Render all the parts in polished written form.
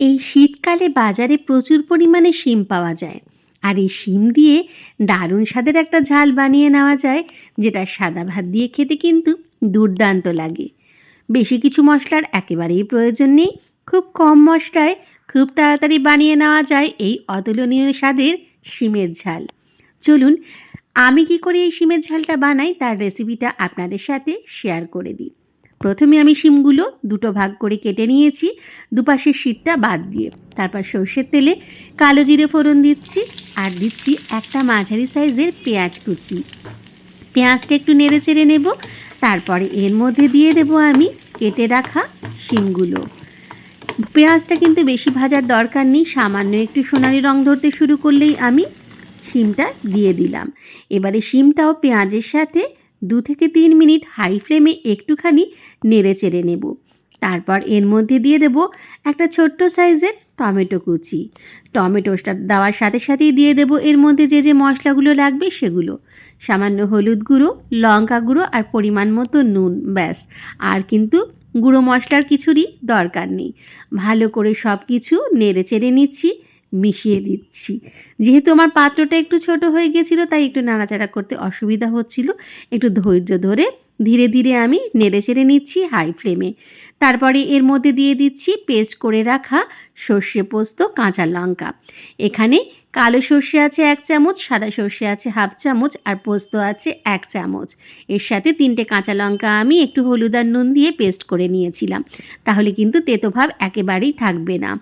এই শীতকালে বাজারে প্রচুর পরিমাণে শিম পাওয়া যায়। আর এই শিম দিয়ে দারুণ স্বাদের একটা ঝাল বানিয়ে নেওয়া যায়, যেটা সাদা ভাত দিয়ে খেতে কিন্তু দুর্দান্ত লাগে। বেশি কিছু মশলার একেবারেই প্রয়োজন নেই। খুব কম মশলায় খুব তাড়াতাড়ি বানিয়ে নেওয়া যায় এই অতুলনীয় স্বাদের শিমের ঝাল। চলুন আমি কি করে এই শিমের ঝালটা বানাই তার রেসিপিটা আপনাদের সাথে শেয়ার করে দিই। প্রথমে আমি শিমগুলো দুটো ভাগ করে কেটে নিয়েছি, দুপাশের শীতটা বাদ দিয়ে। তারপর সর্ষের তেলে কালো জিরে ফোড়ন দিচ্ছি, আর দিচ্ছি একটা মাঝারি সাইজের পেঁয়াজ কুচি। পেঁয়াজটা একটু নেড়ে চেড়ে নেব। তারপরে এর মধ্যে দিয়ে দেব আমি কেটে রাখা শিমগুলো। পেঁয়াজটা কিন্তু বেশি ভাজার দরকার নেই, সামান্য একটু সোনালি রং ধরতে শুরু করলেই আমি শিমটা দিয়ে দিলাম। এবারে শিমটাও পেঁয়াজের সাথে 2 থেকে 3 মিনিট হাই ফ্লেমে একটুখানি নেড়ে চেড়ে নেব। তারপর এর মধ্যে দিয়ে দেব একটা ছোট্ট সাইজের টমেটো কুচি। টমেটোটা দেওয়ার সাথে সাথেই দিয়ে দেব এর মধ্যে যে যে মশলাগুলো লাগবে সেগুলো। সামান্য হলুদ গুঁড়ো, লঙ্কা গুঁড়ো আর পরিমাণ মতো নুন, ব্যাস। আর কিন্তু গুঁড়ো মশলার কিছুরই দরকার নেই। ভালো করে সব কিছু নেড়ে চেড়ে নিচ্ছি, মিশিয়ে দিচ্ছি। যেহেতু আমার পাত্রটা একটু ছোট হয়ে গেছিলো, তাই একটু নাড়াচাড়া করতে অসুবিধা হচ্ছিল। একটু ধৈর্য ধরে ধীরে ধীরে আমি নেড়ে চেড়ে নিচ্ছি হাই ফ্লেমে। তারপরে এর মধ্যে দিয়ে দিচ্ছি পেস্ট করে রাখা সর্ষে পোস্ত, কাঁচা লঙ্কা। এখানে কালো সর্ষে আছে 1 চামচ, সাদা সর্ষে আছে 1/2 চামচ, আর পোস্ত আছে 1 চামচ। এর সাথে 3টে কাঁচা লঙ্কা আমি একটু হলুদ আর নুন দিয়ে পেস্ট করে নিয়েছিলাম। তাহলে কিন্তু তেতো ভাব একেবারেই থাকবে না।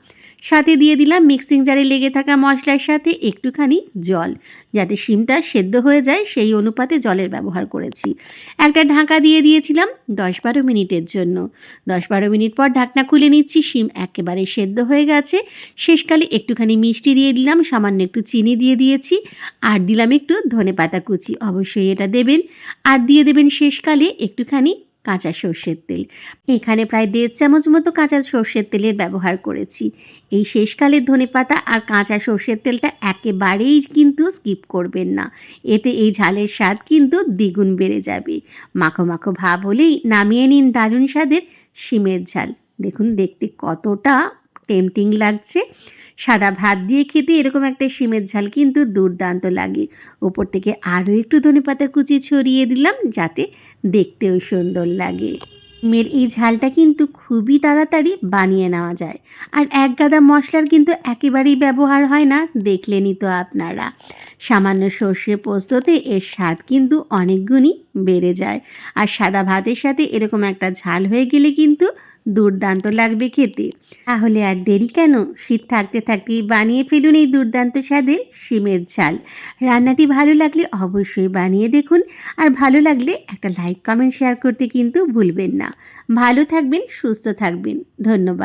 সাথে দিয়ে দিলাম মিক্সিং জারে লেগে থাকা মশলার সাথে একটুখানি জল, যাতে শিমটা সেদ্ধ হয়ে যায় সেই অনুপাতে জলের ব্যবহার করেছি। একটা ঢাকা দিয়ে দিয়েছিলাম 10-12 মিনিটের জন্য। 10-12 মিনিট পর ঢাকনা খুলে নিচ্ছি। শিম একেবারে সেদ্ধ হয়ে গেছে। শেষকালে একটুখানি মিষ্টি দিয়ে দিলাম, সামান্য একটু চিনি দিয়ে দিয়েছি, আর দিলাম একটু ধনেপাতা কুচি। অবশ্যই এটা দেবেন। আর দিয়ে দেবেন শেষকালে একটুখানি কাঁচা সর্ষের তেল। এখানে প্রায় 1.5 চামচ মতো কাঁচা সর্ষের তেলের ব্যবহার করেছি। এই শেষকালের ধনেপাতা আর কাঁচা সর্ষের তেলটা একেবারেই কিন্তু স্কিপ করবেন না। এতে এই ঝালের স্বাদ কিন্তু দ্বিগুণ বেড়ে যাবে। মাখো মাখো ভাব হলেই নামিয়ে নিন দারুণ স্বাদের শিমের ঝাল। দেখুন দেখতে কতটা টেম্পটিং লাগছে। সাদা ভাত দিয়ে খেতে এরকম একটা শিমের ঝাল কিন্তু দুর্দান্ত লাগে। ওপর থেকে আরও একটু ধনেপাতা কুচি ছড়িয়ে দিলাম, যাতে দেখতেও সুন্দর লাগে। শিমের এই ঝালটা কিন্তু খুবই তাড়াতাড়ি বানিয়ে নেওয়া যায়। আর এক গাদা মশলার কিন্তু একেবারেই ব্যবহার হয় না, দেখলেনই তো আপনারা। সামান্য সর্ষে পোস্ততে এর স্বাদ কিন্তু অনেক গুণই বেড়ে যায়। আর সাদা ভাতের সাথে এরকম একটা ঝাল হয়ে গেলে কিন্তু দুর্দান্ত লাগবে খেতে। তাহলে আর দেরি কেন, শীত থাকতে থাকতেই বানিয়ে ফেলুন এই দুর্দান্ত স্বাদের শিমের ঝাল। রান্নাটি ভালো লাগলে অবশ্যই বানিয়ে দেখুন। আর ভালো লাগলে একটা লাইক, কমেন্ট, শেয়ার করতে কিন্তু ভুলবেন না। ভালো থাকবেন, সুস্থ থাকবেন। ধন্যবাদ।